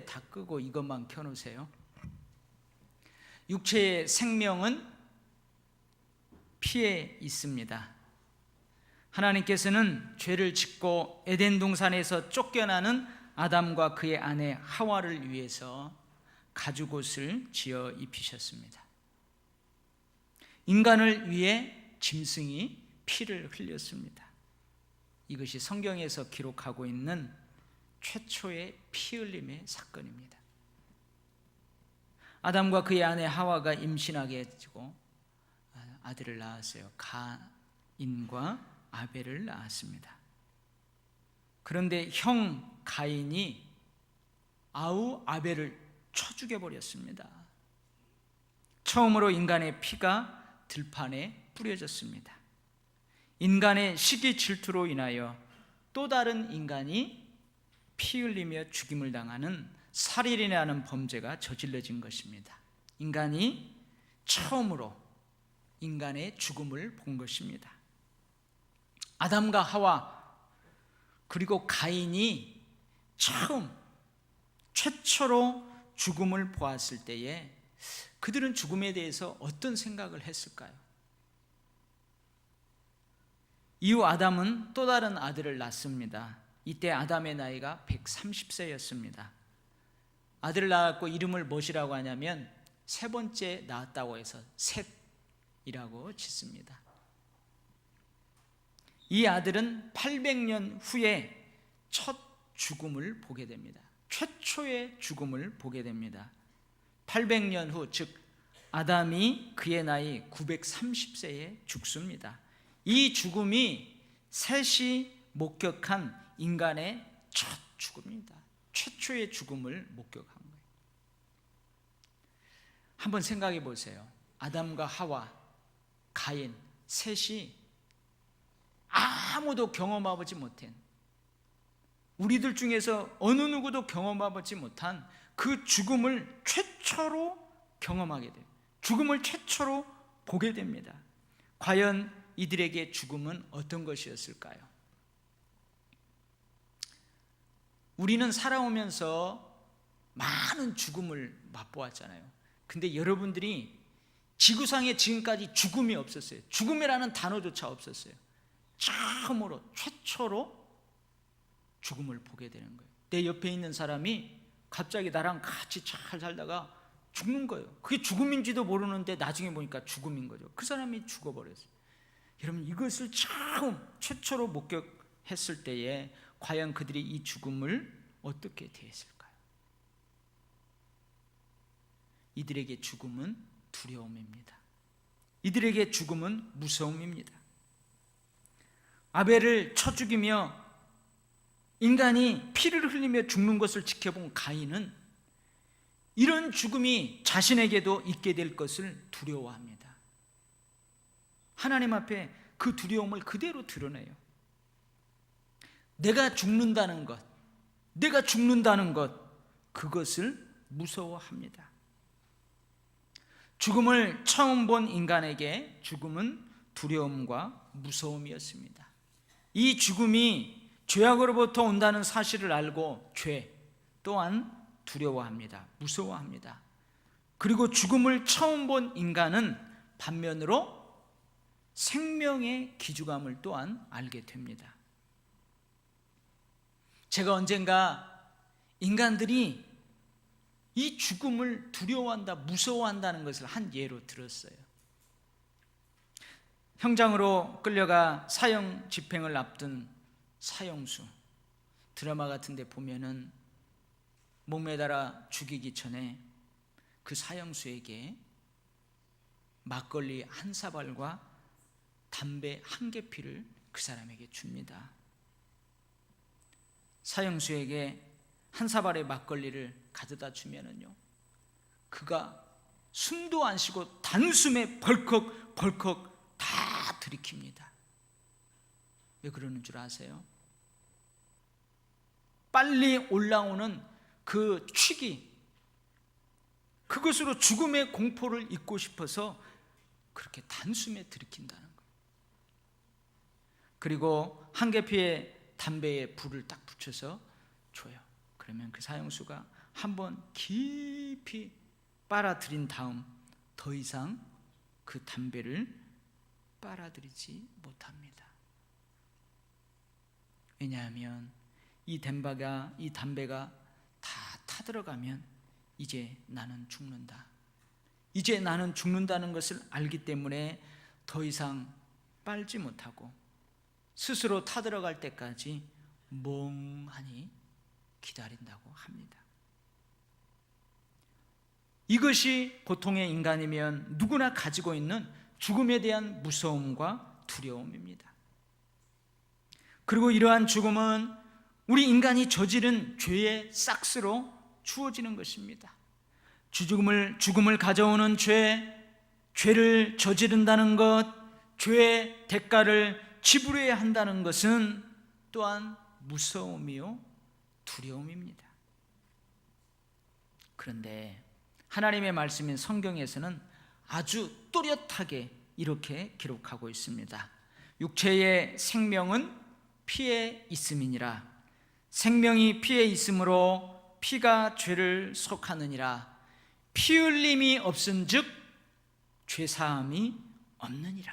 다 끄고 이것만 켜놓으세요. 육체의 생명은 피에 있습니다. 하나님께서는 죄를 짓고 에덴 동산에서 쫓겨나는 아담과 그의 아내 하와를 위해서 가죽옷을 지어 입히셨습니다. 인간을 위해 짐승이 피를 흘렸습니다. 이것이 성경에서 기록하고 있는 최초의 피 흘림의 사건입니다. 아담과 그의 아내 하와가 임신하게 되고 아들을 낳았어요. 가인과 아벨을 낳았습니다. 그런데 형 가인이 아우 아벨을 쳐 죽여버렸습니다. 처음으로 인간의 피가 들판에 뿌려졌습니다. 인간의 시기 질투로 인하여 또 다른 인간이 피 흘리며 죽임을 당하는 살인이라는 범죄가 저질러진 것입니다. 인간이 처음으로 인간의 죽음을 본 것입니다. 아담과 하와 그리고 가인이 최초로 죽음을 보았을 때에 그들은 죽음에 대해서 어떤 생각을 했을까요? 이후 아담은 또 다른 아들을 낳습니다. 이때 아담의 나이가 130세였습니다. 아들을 낳았고 이름을 무엇이라고 하냐면 세 번째 낳았다고 해서 셋이라고 짓습니다. 이 아들은 800년 후에 첫 죽음을 보게 됩니다. 최초의 죽음을 보게 됩니다. 800년 후, 즉 아담이 그의 나이 930세에 죽습니다. 이 죽음이 셋이 목격한 인간의 첫 죽음입니다. 최초의 죽음을 목격한 거예요. 한번 생각해 보세요. 아담과 하와, 가인 셋이 아무도 경험해보지 못한, 우리들 중에서 어느 누구도 경험해보지 못한 그 죽음을 최초로 경험하게 돼요. 죽음을 최초로 보게 됩니다. 과연 이들에게 죽음은 어떤 것이었을까요? 우리는 살아오면서 많은 죽음을 맛보았잖아요. 근데 여러분들이 지구상에 지금까지 죽음이 없었어요. 죽음이라는 단어조차 없었어요. 처음으로 최초로 죽음을 보게 되는 거예요. 내 옆에 있는 사람이 갑자기 나랑 같이 잘 살다가 죽는 거예요. 그게 죽음인지도 모르는데 나중에 보니까 죽음인 거죠. 그 사람이 죽어버렸어요. 여러분, 이것을 최초로 목격했을 때에 과연 그들이 이 죽음을 어떻게 대했을까요? 이들에게 죽음은 두려움입니다. 이들에게 죽음은 무서움입니다. 아벨을 쳐 죽이며 인간이 피를 흘리며 죽는 것을 지켜본 가인은 이런 죽음이 자신에게도 있게 될 것을 두려워합니다. 하나님 앞에 그 두려움을 그대로 드러내요. 내가 죽는다는 것, 그것을 무서워합니다. 죽음을 처음 본 인간에게 죽음은 두려움과 무서움이었습니다. 이 죽음이 죄악으로부터 온다는 사실을 알고 죄 또한 두려워합니다. 무서워합니다. 그리고 죽음을 처음 본 인간은 반면으로 생명의 기주감을 또한 알게 됩니다. 제가 언젠가 인간들이 이 죽음을 두려워한다, 무서워한다는 것을 한 예로 들었어요. 형장으로 끌려가 사형 집행을 앞둔 사형수, 드라마 같은 데 보면은 목매달아 죽이기 전에 그 사형수에게 막걸리 한 사발과 담배 한 개피를 그 사람에게 줍니다. 사형수에게 한 사발의 막걸리를 가져다 주면은요, 그가 숨도 안 쉬고 단숨에 벌컥 다 들이킵니다. 왜 그러는 줄 아세요? 빨리 올라오는 그 취기, 그것으로 죽음의 공포를 잊고 싶어서 그렇게 단숨에 들이킨다는 거예요. 그리고 한 개피의 담배에 불을 딱 붙여서 줘요. 그러면 그 사형수가 한번 깊이 빨아들인 다음 더 이상 그 담배를 빨아들이지 못합니다. 왜냐하면 이 담배가 다 타들어가면 이제 나는 죽는다. 이제 나는 죽는다는 것을 알기 때문에 더 이상 빨지 못하고 스스로 타들어갈 때까지 멍하니 기다린다고 합니다. 이것이 보통의 인간이면 누구나 가지고 있는 죽음에 대한 무서움과 두려움입니다. 그리고 이러한 죽음은 우리 인간이 저지른 죄의 싹스로 주어지는 것입니다. 죽음을 가져오는 죄를 저지른다는 것, 죄의 대가를 지불해야 한다는 것은 또한 무서움이요 두려움입니다. 그런데 하나님의 말씀인 성경에서는 아주 또렷하게 이렇게 기록하고 있습니다. 육체의 생명은 피에 있음이니라. 생명이 피에 있으므로 피가 죄를 속하느니라. 피 흘림이 없은즉 죄사함이 없느니라.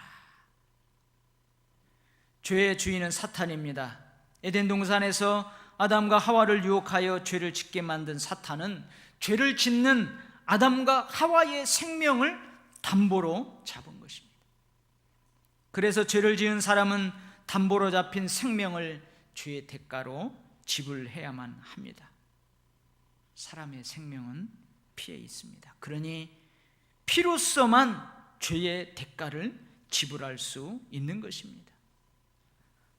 죄의 주인은 사탄입니다. 에덴 동산에서 아담과 하와를 유혹하여 죄를 짓게 만든 사탄은 죄를 짓는 아담과 하와의 생명을 담보로 잡은 것입니다. 그래서 죄를 지은 사람은 담보로 잡힌 생명을 죄의 대가로 지불해야만 합니다. 사람의 생명은 피에 있습니다. 그러니 피로서만 죄의 대가를 지불할 수 있는 것입니다.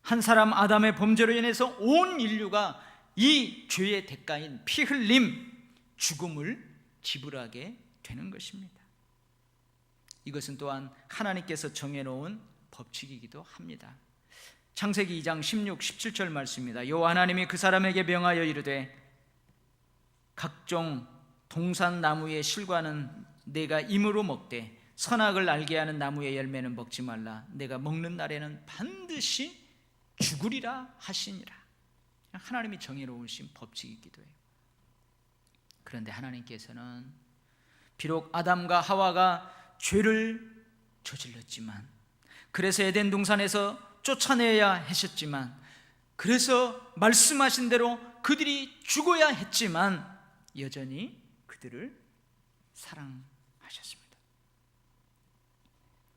한 사람 아담의 범죄로 인해서 온 인류가 이 죄의 대가인 피 흘림, 죽음을 지불하게 되는 것입니다. 이것은 또한 하나님께서 정해놓은 법칙이기도 합니다. 창세기 2장 16, 17절 말씀입니다. 여호와 하나님이 그 사람에게 명하여 이르되 각종 동산 나무의 실과는 내가 임으로 먹되 선악을 알게 하는 나무의 열매는 먹지 말라. 내가 먹는 날에는 반드시 죽으리라 하시니라. 하나님이 정해놓으신 법칙이기도 해요. 그런데 하나님께서는 비록 아담과 하와가 죄를 저질렀지만, 그래서 에덴 동산에서 쫓아내야 하셨지만, 그래서 말씀하신 대로 그들이 죽어야 했지만 여전히 그들을 사랑하셨습니다.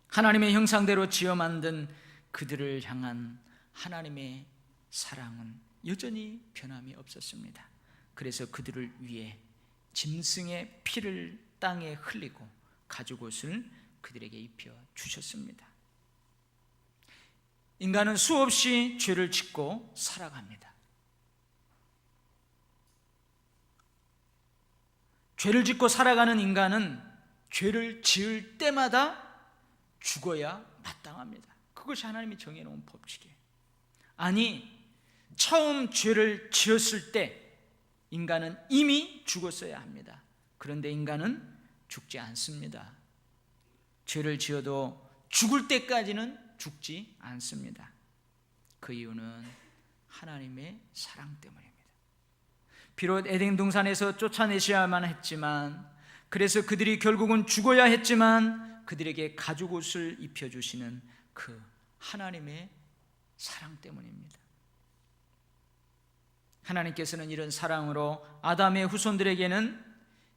하나님의 형상대로 지어 만든 그들을 향한 하나님의 사랑은 여전히 변함이 없었습니다. 그래서 그들을 위해 짐승의 피를 땅에 흘리고 가죽옷을 그들에게 입혀 주셨습니다. 인간은 수없이 죄를 짓고 살아갑니다. 죄를 짓고 살아가는 인간은 죄를 지을 때마다 죽어야 마땅합니다. 그것이 하나님이 정해놓은 법칙이에요. 아니, 처음 죄를 지었을 때 인간은 이미 죽었어야 합니다. 그런데 인간은 죽지 않습니다. 죄를 지어도 죽을 때까지는 죽지 않습니다. 그 이유는 하나님의 사랑 때문입니다. 비록 에덴 동산에서 쫓아내셔야만 했지만, 그래서 그들이 결국은 죽어야 했지만 그들에게 가죽옷을 입혀주시는 그 하나님의 사랑 때문입니다. 하나님께서는 이런 사랑으로 아담의 후손들에게는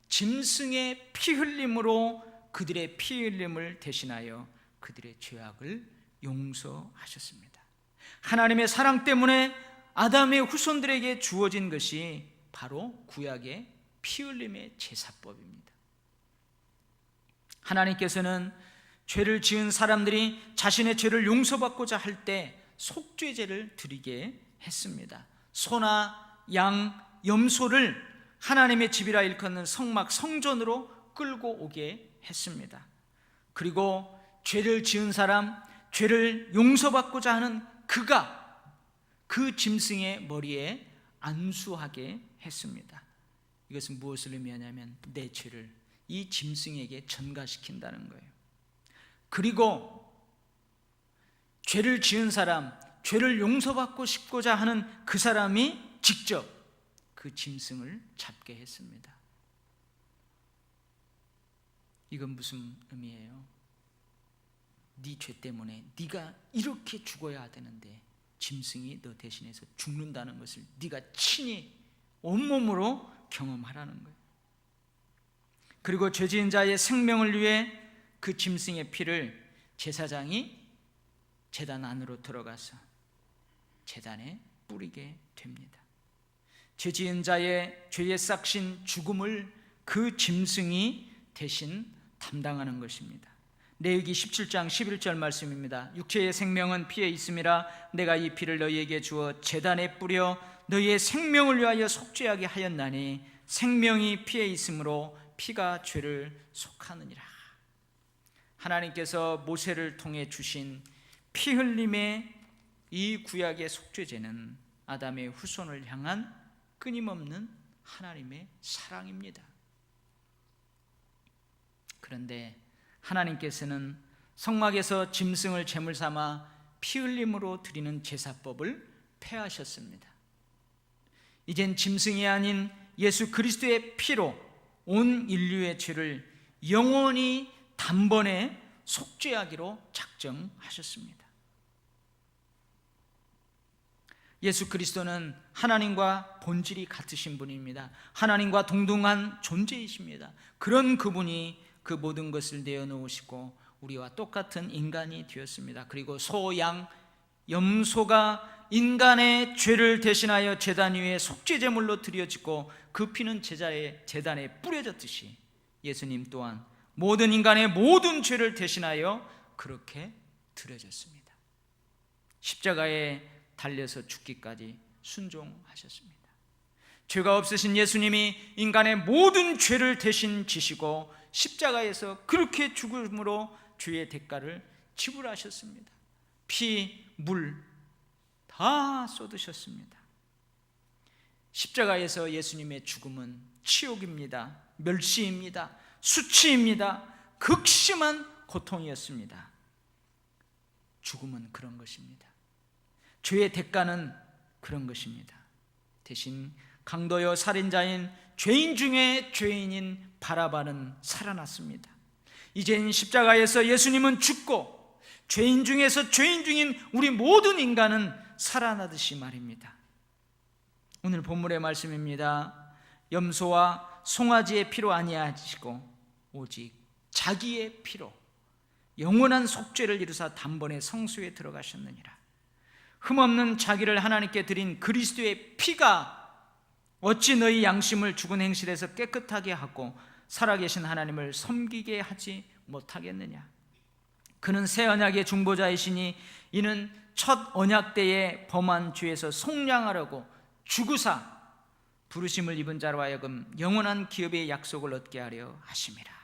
짐승의 피 흘림으로 그들의 피 흘림을 대신하여 그들의 죄악을 용서하셨습니다. 하나님의 사랑 때문에 아담의 후손들에게 주어진 것이 바로 구약의 피 흘림의 제사법입니다. 하나님께서는 죄를 지은 사람들이 자신의 죄를 용서받고자 할 때 속죄제를 드리게 했습니다. 소나 양, 염소를 하나님의 집이라 일컫는 성막 성전으로 끌고 오게 했습니다. 그리고 죄를 지은 사람, 죄를 용서받고자 하는 그가 그 짐승의 머리에 안수하게 했습니다. 이것은 무엇을 의미하냐면 내 죄를 이 짐승에게 전가시킨다는 거예요. 그리고 죄를 지은 사람, 죄를 용서받고 싶고자 하는 그 사람이 직접 그 그 짐승을 잡게 했습니다. 이건 무슨 의미예요? 네 죄 때문에 네가 이렇게 죽어야 되는데 짐승이 너 대신해서 죽는다는 것을 네가 친히 온몸으로 경험하라는 거예요. 그리고 죄지은 자의 생명을 위해 그 짐승의 피를 제사장이 제단 안으로 들어가서 제단에 뿌리게 됩니다. 죄지은 자의 죄의 싹신 죽음을 그 짐승이 대신 담당하는 것입니다. 레위기 17장 11절 말씀입니다. 육체의 생명은 피에 있음이라 내가 이 피를 너희에게 주어 제단에 뿌려 너희의 생명을 위하여 속죄하게 하였나니 생명이 피에 있으므로 피가 죄를 속하느니라. 하나님께서 모세를 통해 주신 피 흘림의 이 구약의 속죄제는 아담의 후손을 향한 끊임없는 하나님의 사랑입니다. 그런데 하나님께서는 성막에서 짐승을 제물 삼아 피 흘림으로 드리는 제사법을 폐하셨습니다. 이젠 짐승이 아닌 예수 그리스도의 피로 온 인류의 죄를 영원히 단번에 속죄하기로 작정하셨습니다. 예수 그리스도는 하나님과 본질이 같으신 분입니다. 하나님과 동등한 존재이십니다. 그런 그분이 그 모든 것을 내어놓으시고 우리와 똑같은 인간이 되었습니다. 그리고 소, 양, 염소가 인간의 죄를 대신하여 제단 위에 속죄제물로 드려지고 그 피는 제단에 뿌려졌듯이 예수님 또한 모든 인간의 모든 죄를 대신하여 그렇게 드려졌습니다. 십자가에 달려서 죽기까지 순종하셨습니다. 죄가 없으신 예수님이 인간의 모든 죄를 대신 지시고 십자가에서 그렇게 죽음으로 죄의 대가를 지불하셨습니다. 피, 물 다 쏟으셨습니다. 십자가에서 예수님의 죽음은 치욕입니다. 멸시입니다. 수치입니다. 극심한 고통이었습니다. 죽음은 그런 것입니다. 죄의 대가는 그런 것입니다. 대신 강도여 살인자인 죄인 중에 죄인인 바라바는 살아났습니다. 이젠 십자가에서 예수님은 죽고 죄인 중에서 죄인 중인 우리 모든 인간은 살아나듯이 말입니다. 오늘 본문의 말씀입니다. 염소와 송아지의 피로 아니하시고 오직 자기의 피로 영원한 속죄를 이루사 단번에 성소에 들어가셨느니라. 흠없는 자기를 하나님께 드린 그리스도의 피가 어찌 너희 양심을 죽은 행실에서 깨끗하게 하고 살아계신 하나님을 섬기게 하지 못하겠느냐. 그는 새 언약의 중보자이시니 이는 첫 언약 때에 범한 죄에서 속량하려고 죽으사 부르심을 입은 자로 하여금 영원한 기업의 약속을 얻게 하려 하심이라.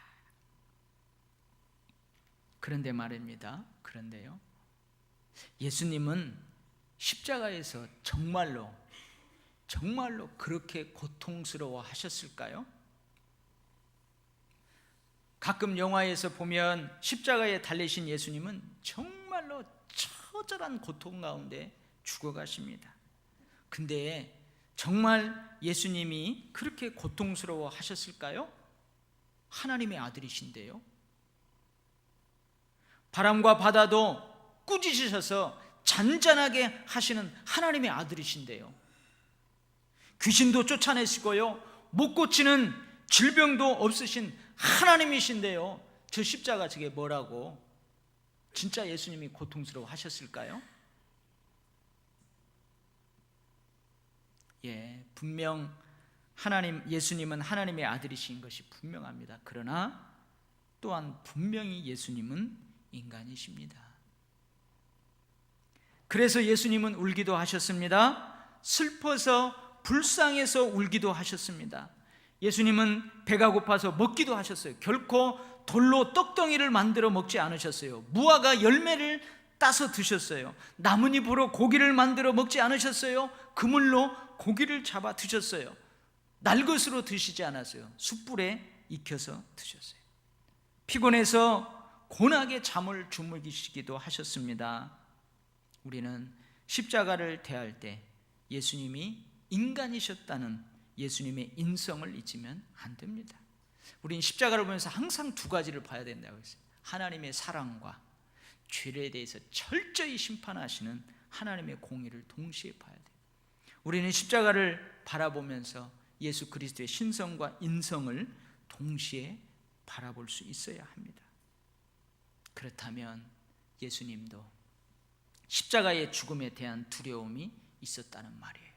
그런데 말입니다. 그런데요, 예수님은 십자가에서 정말로 그렇게 고통스러워 하셨을까요? 가끔 영화에서 보면 십자가에 달리신 예수님은 정말로 처절한 고통 가운데 죽어가십니다. 근데 정말 예수님이 그렇게 고통스러워 하셨을까요? 하나님의 아들이신데요. 바람과 바다도 꾸짖으셔서 잔잔하게 하시는 하나님의 아들이신데요. 귀신도 쫓아내시고요, 못 고치는 질병도 없으신 하나님이신데요. 저 십자가 저게 뭐라고? 진짜 예수님이 고통스러워 하셨을까요? 예, 분명 예수님은 하나님의 아들이신 것이 분명합니다. 그러나 또한 분명히 예수님은 인간이십니다. 그래서 예수님은 울기도 하셨습니다. 슬퍼서 불쌍해서 울기도 하셨습니다. 예수님은 배가 고파서 먹기도 하셨어요. 결코 돌로 떡덩이를 만들어 먹지 않으셨어요. 무화과 열매를 따서 드셨어요. 나뭇잎으로 고기를 만들어 먹지 않으셨어요. 그물로 고기를 잡아 드셨어요. 날것으로 드시지 않았어요. 숯불에 익혀서 드셨어요. 피곤해서 고나게 잠을 주무시기도 하셨습니다. 우리는 십자가를 대할 때 예수님이 인간이셨다는 예수님의 인성을 잊으면 안 됩니다. 우리는 십자가를 보면서 항상 두 가지를 봐야 된다고 했어요. 하나님의 사랑과 죄에 대해서 철저히 심판하시는 하나님의 공의를 동시에 봐야 돼요. 우리는 십자가를 바라보면서 예수 그리스도의 신성과 인성을 동시에 바라볼 수 있어야 합니다. 그렇다면 예수님도 십자가의 죽음에 대한 두려움이 있었다는 말이에요.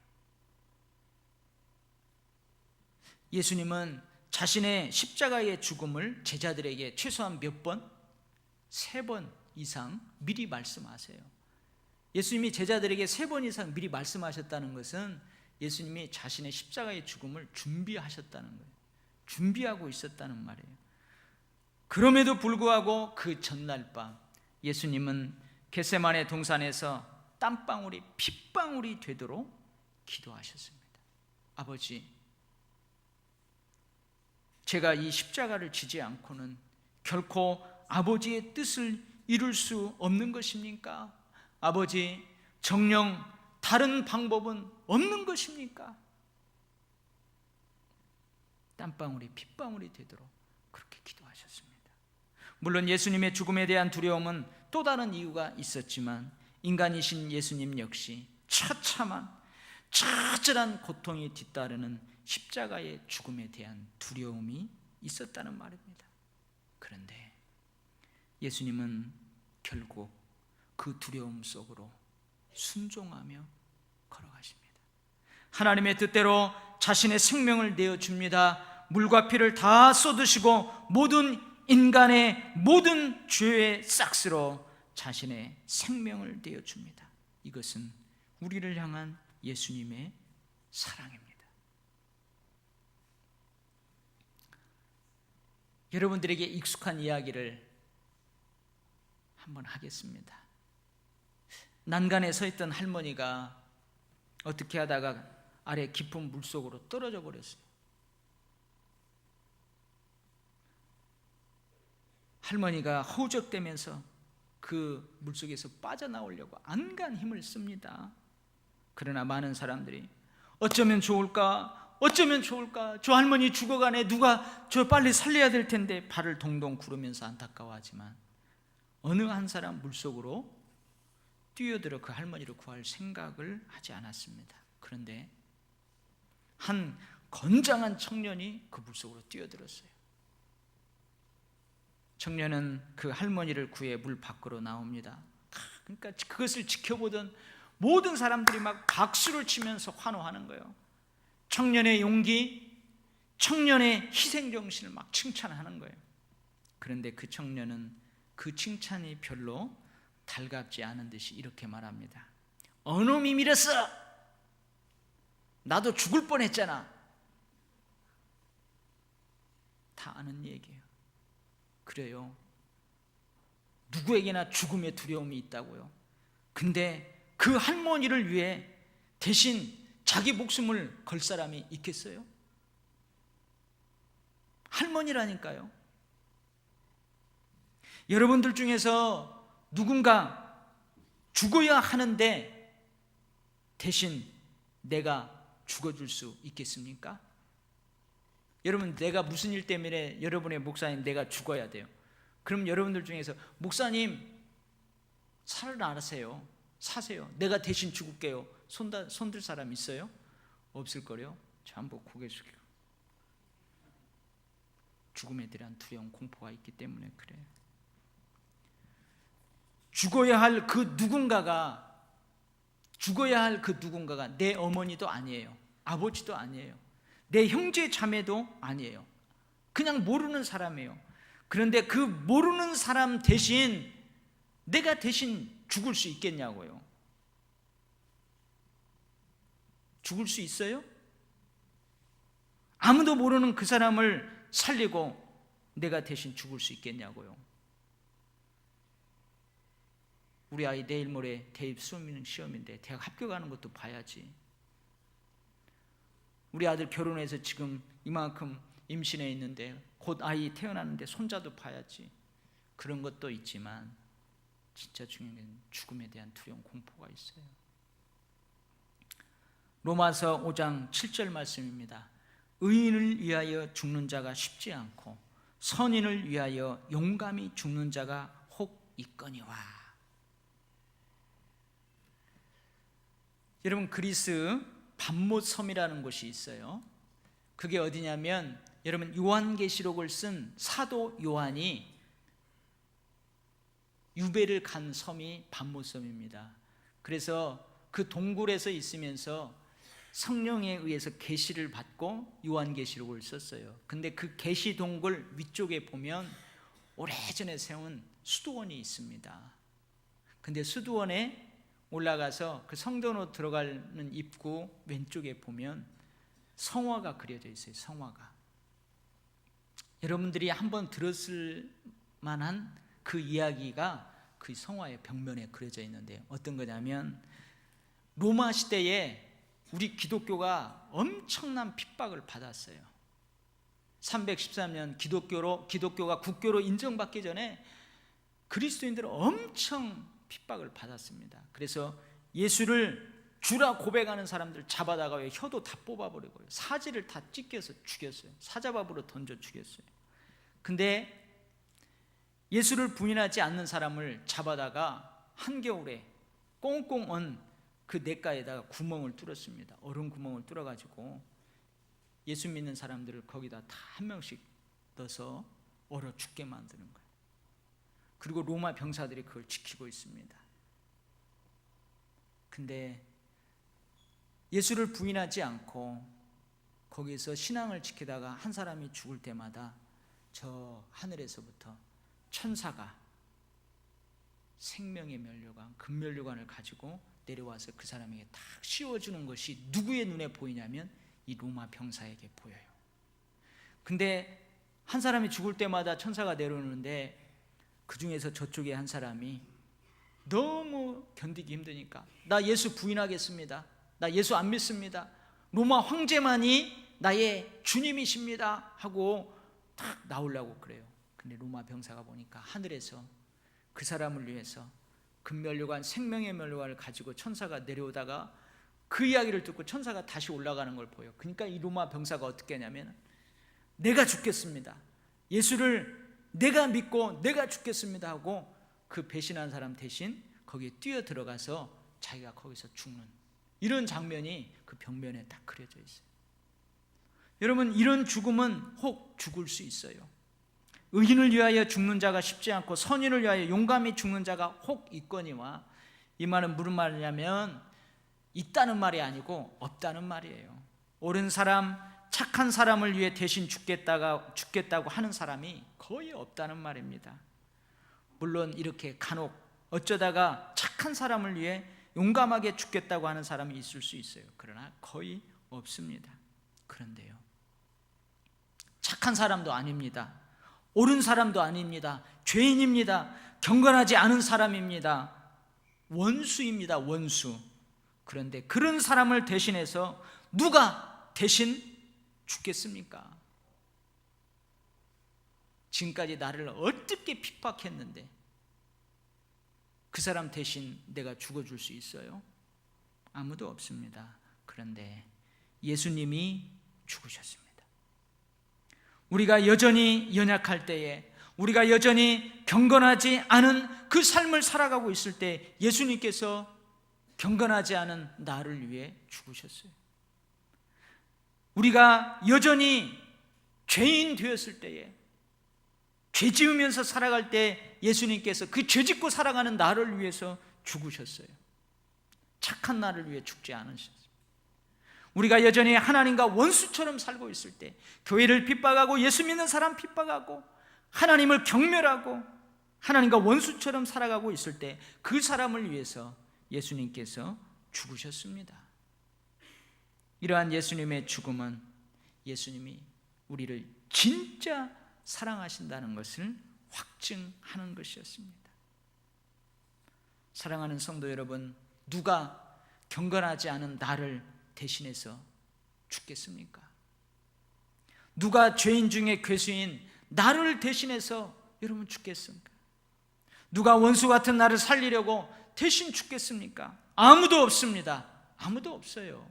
예수님은 자신의 십자가의 죽음을 제자들에게 최소한 몇 번? 3번 이상 미리 말씀하세요. 예수님이 제자들에게 3번 이상 미리 말씀하셨다는 것은 예수님이 자신의 십자가의 죽음을 준비하셨다는 거예요. 준비하고 있었다는 말이에요. 그럼에도 불구하고 그 전날 밤 예수님은 겟세마네 동산에서 땀방울이 핏방울이 되도록 기도하셨습니다. 아버지, 제가 이 십자가를 지지 않고는 결코 아버지의 뜻을 이룰 수 없는 것입니까? 아버지, 정녕 다른 방법은 없는 것입니까? 땀방울이 핏방울이 되도록 그렇게 기도하셨습니다. 물론 예수님의 죽음에 대한 두려움은 또 다른 이유가 있었지만 인간이신 예수님 역시 처참한 처절한 고통이 뒤따르는 십자가의 죽음에 대한 두려움이 있었다는 말입니다. 그런데 예수님은 결국 그 두려움 속으로 순종하며 걸어가십니다. 하나님의 뜻대로 자신의 생명을 내어줍니다. 물과 피를 다 쏟으시고 모든 인간의 모든 죄의 싹스로 자신의 생명을 내어줍니다. 이것은 우리를 향한 예수님의 사랑입니다. 여러분들에게 익숙한 이야기를 한번 하겠습니다. 난간에 서 있던 할머니가 어떻게 하다가 아래 깊은 물속으로 떨어져 버렸어요. 할머니가 허우적대면서 그 물속에서 빠져나오려고 안간 힘을 씁니다. 그러나 많은 사람들이 어쩌면 좋을까? 어쩌면 좋을까? 저 할머니 죽어가네. 누가 저 빨리 살려야 될 텐데 발을 동동 구르면서 안타까워하지만 어느 한 사람 물속으로 뛰어들어 그 할머니를 구할 생각을 하지 않았습니다. 그런데 한 건장한 청년이 그 물속으로 뛰어들었어요. 청년은 그 할머니를 구해 물 밖으로 나옵니다. 그러니까 그것을 지켜보던 모든 사람들이 막 박수를 치면서 환호하는 거예요. 청년의 용기, 청년의 희생정신을 막 칭찬하는 거예요. 그런데 그 청년은 그 칭찬이 별로 달갑지 않은 듯이 이렇게 말합니다. 어놈이 밀었어! 나도 죽을 뻔했잖아. 다 아는 얘기예요. 그래요. 누구에게나 죽음의 두려움이 있다고요. 근데 그 할머니를 위해 대신 자기 목숨을 걸 사람이 있겠어요? 할머니라니까요. 여러분들 중에서 누군가 죽어야 하는데 대신 내가 죽어줄 수 있겠습니까? 여러분, 내가 무슨 일 때문에 여러분의 목사님 내가 죽어야 돼요. 그럼 여러분들 중에서 목사님 살아나세요. 사세요. 내가 대신 죽을게요. 손들 사람 있어요? 없을 거요. 전부 고개 숙이고. 죽음에 대한 두려움, 공포가 있기 때문에 그래요. 죽어야 할 그 누군가가 내 어머니도 아니에요. 아버지도 아니에요. 내 형제 자매도 아니에요. 그냥 모르는 사람이에요. 그런데 그 모르는 사람 대신 내가 대신 죽을 수 있겠냐고요. 죽을 수 있어요? 아무도 모르는 그 사람을 살리고 내가 대신 죽을 수 있겠냐고요. 우리 아이 내일 모레 대입 수능 시험인데 대학 합격하는 것도 봐야지. 우리 아들 결혼해서 지금 이만큼 임신해 있는데 곧 아이 태어나는데 손자도 봐야지. 그런 것도 있지만 진짜 중요한 건 죽음에 대한 두려움, 공포가 있어요. 로마서 5장 7절 말씀입니다. 의인을 위하여 죽는 자가 쉽지 않고 선인을 위하여 용감히 죽는 자가 혹 있거니와. 여러분, 그리스 밤못섬이라는 곳이 있어요. 그게 어디냐면, 여러분, 요한계시록을 쓴 사도 요한이 유배를 간 섬이 밤못섬입니다. 그래서 그 동굴에서 있으면서 성령에 의해서 계시를 받고 요한계시록을 썼어요. 근데 그 계시 동굴 위쪽에 보면 오래전에 세운 수도원이 있습니다. 근데 수도원에 올라가서 그 성전으로 들어가는 입구 왼쪽에 보면 성화가 그려져 있어요. 성화가. 여러분들이 한번 들었을 만한 그 이야기가 그 성화의 벽면에 그려져 있는데, 어떤 거냐면 로마 시대에 우리 기독교가 엄청난 핍박을 받았어요. 313년 기독교가 국교로 인정받기 전에 그리스도인들은 엄청 핍박을 받았습니다. 그래서 예수를 주라 고백하는 사람들 잡아다가 혀도 다 뽑아버리고 사지를 다 찢겨서 죽였어요. 사자밥으로 던져 죽였어요. 근데 예수를 부인하지 않는 사람을 잡아다가 한겨울에 꽁꽁 언 그 냇가에다가 구멍을 뚫었습니다. 얼음 구멍을 뚫어가지고 예수 믿는 사람들을 거기다 다 한 명씩 넣어서 얼어 죽게 만드는 거예요. 그리고 로마 병사들이 그걸 지키고 있습니다. 근데 예수를 부인하지 않고 거기서 신앙을 지키다가 한 사람이 죽을 때마다 저 하늘에서부터 천사가 생명의 면류관, 금면류관을 가지고 내려와서 그 사람에게 딱 씌워주는 것이 누구의 눈에 보이냐면 이 로마 병사에게 보여요. 근데 한 사람이 죽을 때마다 천사가 내려오는데 그 중에서 저쪽에 한 사람이 너무 견디기 힘드니까 나 예수 부인하겠습니다. 나 예수 안 믿습니다. 로마 황제만이 나의 주님이십니다 하고 딱 나오려고 그래요. 근데 로마 병사가 보니까 하늘에서 그 사람을 위해서 금면류관, 생명의 면류관을 가지고 천사가 내려오다가 그 이야기를 듣고 천사가 다시 올라가는 걸 보여. 그러니까 이 로마 병사가 어떻게 하냐면 내가 죽겠습니다. 예수를 내가 믿고 내가 죽겠습니다 하고 그 배신한 사람 대신 거기에 뛰어 들어가서 자기가 거기서 죽는 이런 장면이 그 벽면에 딱 그려져 있어요. 여러분, 이런 죽음은 혹 죽을 수 있어요. 의인을 위하여 죽는 자가 쉽지 않고 선인을 위하여 용감히 죽는 자가 혹 있거니와. 이 말은 무슨 말이냐면 있다는 말이 아니고 없다는 말이에요. 옳은 사람, 착한 사람을 위해 대신 죽겠다고 하는 사람이 거의 없다는 말입니다. 물론 이렇게 간혹 어쩌다가 착한 사람을 위해 용감하게 죽겠다고 하는 사람이 있을 수 있어요. 그러나 거의 없습니다. 그런데요, 착한 사람도 아닙니다. 옳은 사람도 아닙니다. 죄인입니다. 경건하지 않은 사람입니다. 원수입니다. 원수. 그런데 그런 사람을 대신해서 누가 대신 죽겠습니까? 지금까지 나를 어떻게 핍박했는데 그 사람 대신 내가 죽어줄 수 있어요? 아무도 없습니다. 그런데 예수님이 죽으셨습니다. 우리가 여전히 연약할 때에, 우리가 여전히 경건하지 않은 그 삶을 살아가고 있을 때 예수님께서 경건하지 않은 나를 위해 죽으셨어요. 우리가 여전히 죄인 되었을 때에, 죄 지으면서 살아갈 때 예수님께서 그 죄 짓고 살아가는 나를 위해서 죽으셨어요. 착한 나를 위해 죽지 않으셨어요. 우리가 여전히 하나님과 원수처럼 살고 있을 때, 교회를 핍박하고 예수 믿는 사람 핍박하고 하나님을 경멸하고 하나님과 원수처럼 살아가고 있을 때 그 사람을 위해서 예수님께서 죽으셨습니다. 이러한 예수님의 죽음은 예수님이 우리를 진짜 사랑하신다는 것을 확증하는 것이었습니다. 사랑하는 성도 여러분, 누가 경건하지 않은 나를 대신해서 죽겠습니까? 누가 죄인 중에 괴수인 나를 대신해서 여러분 죽겠습니까? 누가 원수 같은 나를 살리려고 대신 죽겠습니까? 아무도 없습니다. 아무도 없어요.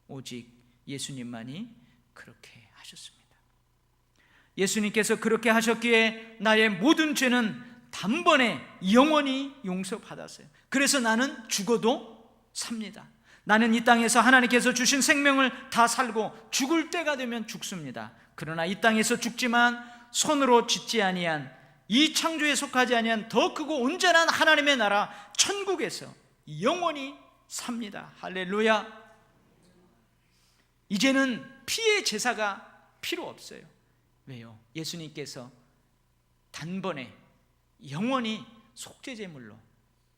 오직 예수님만이 그렇게 하셨습니다. 예수님께서 그렇게 하셨기에 나의 모든 죄는 단번에 영원히 용서받았어요. 그래서 나는 죽어도 삽니다. 나는 이 땅에서 하나님께서 주신 생명을 다 살고 죽을 때가 되면 죽습니다. 그러나 이 땅에서 죽지만 손으로 짓지 아니한, 이 창조에 속하지 아니한 더 크고 온전한 하나님의 나라 천국에서 영원히 삽니다. 할렐루야. 이제는 피의 제사가 필요 없어요. 왜요? 예수님께서 단번에 영원히 속죄제물로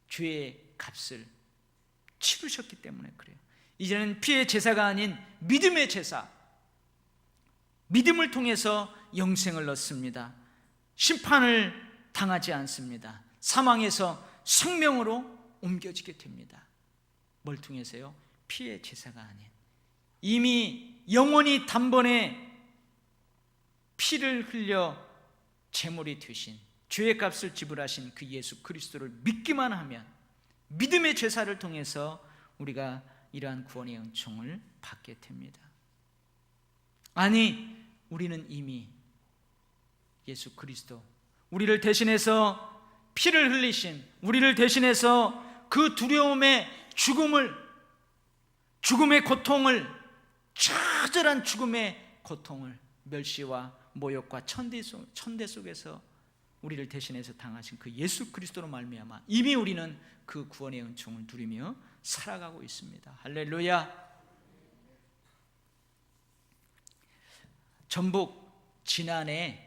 죄의 값을 치르셨기 때문에 그래요. 이제는 피의 제사가 아닌 믿음의 제사, 믿음을 통해서 영생을 얻습니다. 심판을 당하지 않습니다. 사망에서 생명으로 옮겨지게 됩니다. 뭘 통해서요? 피의 제사가 아닌, 이미 영원히 단번에 피를 흘려 제물이 되신, 죄의 값을 지불하신 그 예수 그리스도를 믿기만 하면, 믿음의 제사를 통해서 우리가 이러한 구원의 은총을 받게 됩니다. 아니, 우리는 이미 예수 그리스도, 우리를 대신해서 피를 흘리신, 우리를 대신해서 그 두려움의 죽음의 고통을, 처절한 죽음의 고통을, 멸시와 모욕과 천대 속에서 우리를 대신해서 당하신 그 예수 그리스도로 말미암아 이미 우리는 그 구원의 은총을 누리며 살아가고 있습니다. 할렐루야. 전북 진안에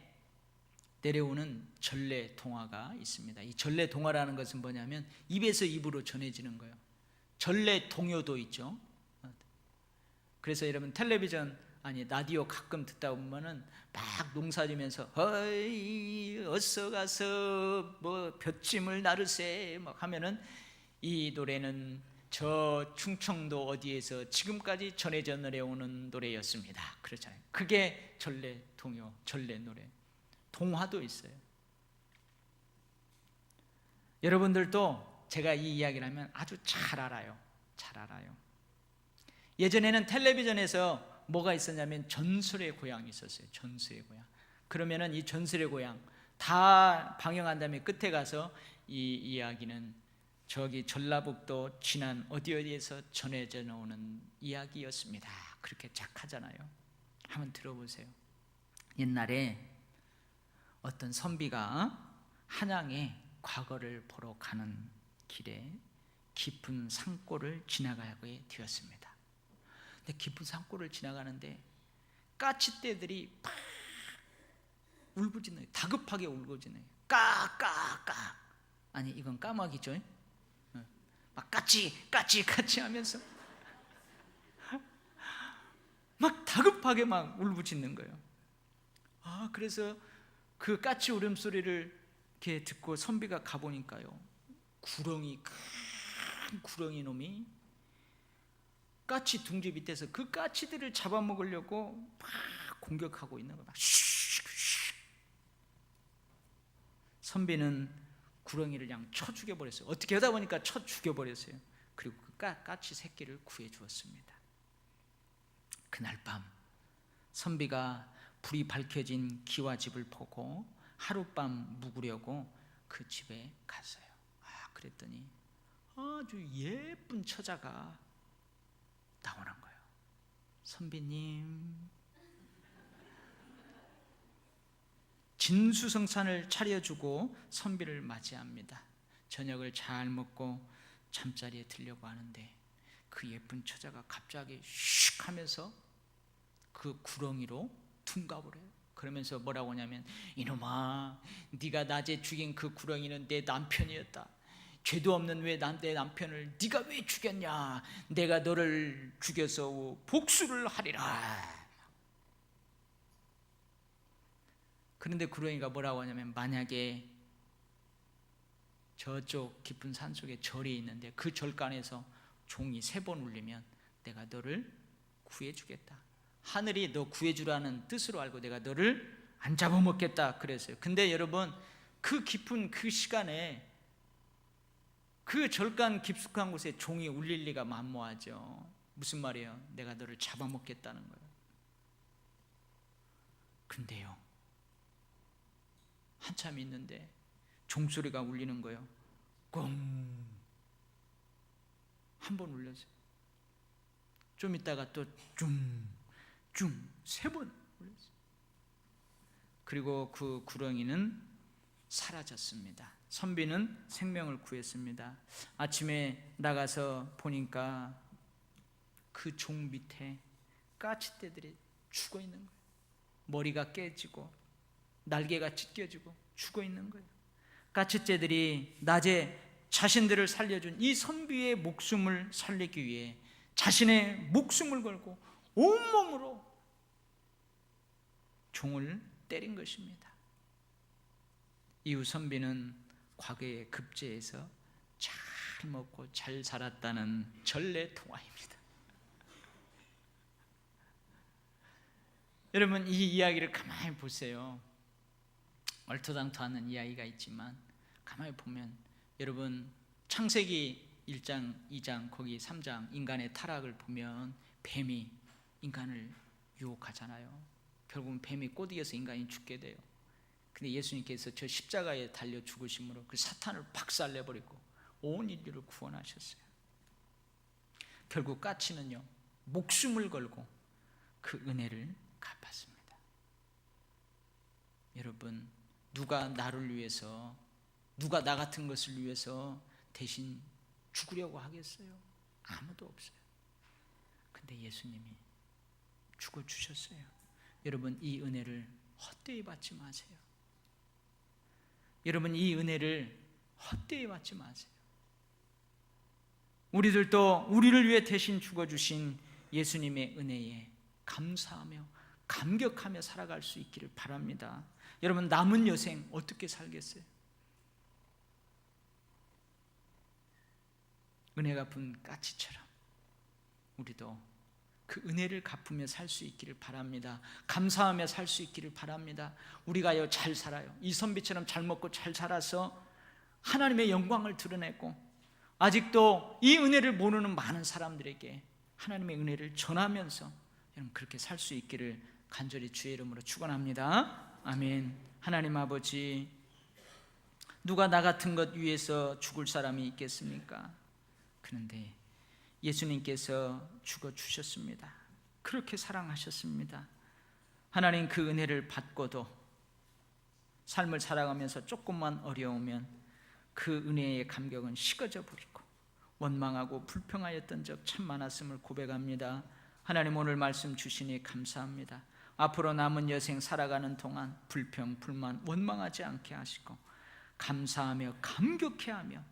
내려오는 전래 동화가 있습니다. 이 전래 동화라는 것은 뭐냐면 입에서 입으로 전해지는 거예요. 전래 동요도 있죠. 그래서 여러분 텔레비전 라디오 가끔 듣다 보면은 막 농사지면서 어이 어서 가서 뭐 볏짐을 나르세 막 하면은 이 노래는 저 충청도 어디에서 지금까지 전해져 내려오는 노래였습니다. 그렇잖아요. 그게 전래 동요, 전래 노래. 동화도 있어요. 여러분들도 제가 이 이야기를 하면 아주 잘 알아요. 잘 알아요. 예전에는 텔레비전에서 뭐가 있었냐면 전설의 고향이 있었어요. 전설의 고향. 그러면은 이 전설의 고향 다 방영한 다음에 끝에 가서 이 이야기는 저기 전라북도 진안 어디에서 전해져 나오는 이야기였습니다. 그렇게 착하잖아요. 한번 들어보세요. 옛날에 어떤 선비가 한양에 과거를 보러 가는 길에 깊은 산골을 지나가게 되었습니다. 근데 깊은 산골을 지나가는데 까치떼들이 막 울부짖는, 다급하게 울부짖는, 까까까. 아니 이건 까마귀죠. 막 까치 하면서 막 다급하게 막 울부짖는 거예요. 그래서 그 까치 울음소리를 이렇게 듣고 선비가 가보니까요, 큰 구렁이 놈이 까치 둥지 밑에서 그 까치들을 잡아먹으려고 막 공격하고 있는 거예요. 선비는 구렁이를 그냥 쳐 죽여버렸어요. 어떻게 하다 보니까 쳐 죽여버렸어요. 그리고 그 까치 새끼를 구해 주었습니다. 그날 밤 선비가 불이 밝혀진 기와집을 보고 하룻밤 묵으려고 그 집에 갔어요. 그랬더니 아주 예쁜 처자가 나오는 거예요. 선비님, 진수성찬을 차려주고 선비를 맞이합니다. 저녁을 잘 먹고 잠자리에 들려고 하는데 그 예쁜 처자가 갑자기 슉 하면서 그 구렁이로 둔갑을 해요. 그러면서 뭐라고 하냐면, 이놈아, 네가 낮에 죽인 그 구렁이는 내 남편이었다. 죄도 없는 왜 내 남편을 네가 왜 죽였냐? 내가 너를 죽여서 복수를 하리라. 그런데 구렁이가 뭐라고 하냐면, 만약에 저쪽 깊은 산속에 절이 있는데 그 절간에서 종이 3번 울리면 내가 너를 구해주겠다. 하늘이 너 구해주라는 뜻으로 알고 내가 너를 안 잡아먹겠다 그랬어요. 근데 여러분, 그 깊은 그 시간에 그 절간 깊숙한 곳에 종이 울릴 리가 만무하죠. 무슨 말이에요? 내가 너를 잡아먹겠다는 거예요. 근데요, 한참 있는데 종소리가 울리는 거예요. 꽁. 한 번 울렸어요. 좀 있다가 또 쭝 3번 울렸어요. 그리고 그 구렁이는 사라졌습니다. 선비는 생명을 구했습니다. 아침에 나가서 보니까 그 종 밑에 까치떼들이 죽어 있는 거예요. 머리가 깨지고 날개가 찢겨지고 죽어 있는 거예요. 까치떼들이 낮에 자신들을 살려준 이 선비의 목숨을 살리기 위해 자신의 목숨을 걸고 온몸으로 종을 때린 것입니다. 이후 선비는 과거에 급제해서 잘 먹고 잘 살았다는 전래통화입니다. 여러분, 이 이야기를 가만히 보세요. 얼토당토하는 이야기가 있지만 가만히 보면, 여러분, 창세기 1장, 2장, 거기 3장 인간의 타락을 보면 뱀이 인간을 유혹하잖아요. 결국은 뱀이 꼬드겨서 인간이 죽게 돼요. 근데 예수님께서 저 십자가에 달려 죽으심으로 그 사탄을 박살내버리고 온 인류를 구원하셨어요. 결국 까치는요, 목숨을 걸고 그 은혜를 갚았습니다. 여러분, 누가 나를 위해서, 누가 나 같은 것을 위해서 대신 죽으려고 하겠어요? 아무도 없어요. 근데 예수님이 죽어주셨어요. 여러분, 이 은혜를 헛되이 받지 마세요. 여러분, 이 은혜를 헛되이 받지 마세요. 우리들도 우리를 위해 대신 죽어주신 예수님의 은혜에 감사하며 감격하며 살아갈 수 있기를 바랍니다. 여러분, 남은 여생 어떻게 살겠어요? 은혜 갚은 까치처럼 우리도 그 은혜를 갚으며 살 수 있기를 바랍니다. 감사하며 살 수 있기를 바랍니다. 우리가요, 잘 살아요. 이 선비처럼 잘 먹고 잘 살아서 하나님의 영광을 드러내고, 아직도 이 은혜를 모르는 많은 사람들에게 하나님의 은혜를 전하면서 여러분 그렇게 살 수 있기를 간절히 주의 이름으로 축원합니다. 아멘. 하나님 아버지, 누가 나 같은 것 위해서 죽을 사람이 있겠습니까? 그런데 예수님께서 죽어주셨습니다. 그렇게 사랑하셨습니다. 하나님, 그 은혜를 받고도 삶을 살아가면서 조금만 어려우면 그 은혜의 감격은 식어져 버리고 원망하고 불평하였던 적 참 많았음을 고백합니다. 하나님, 오늘 말씀 주시니 감사합니다. 앞으로 남은 여생 살아가는 동안 불평, 불만, 원망하지 않게 하시고 감사하며 감격해하며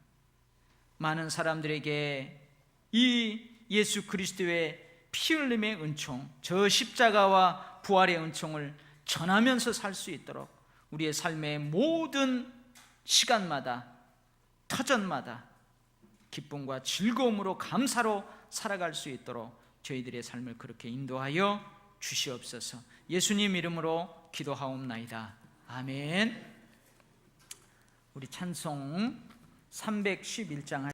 많은 사람들에게 이 예수 그리스도의 피 흘림의 은총, 저 십자가와 부활의 은총을 전하면서 살 수 있도록 우리의 삶의 모든 시간마다, 터전마다 기쁨과 즐거움으로, 감사로 살아갈 수 있도록 저희들의 삶을 그렇게 인도하여 주시옵소서. 예수님 이름으로 기도하옵나이다. 아멘. 우리 찬송 311장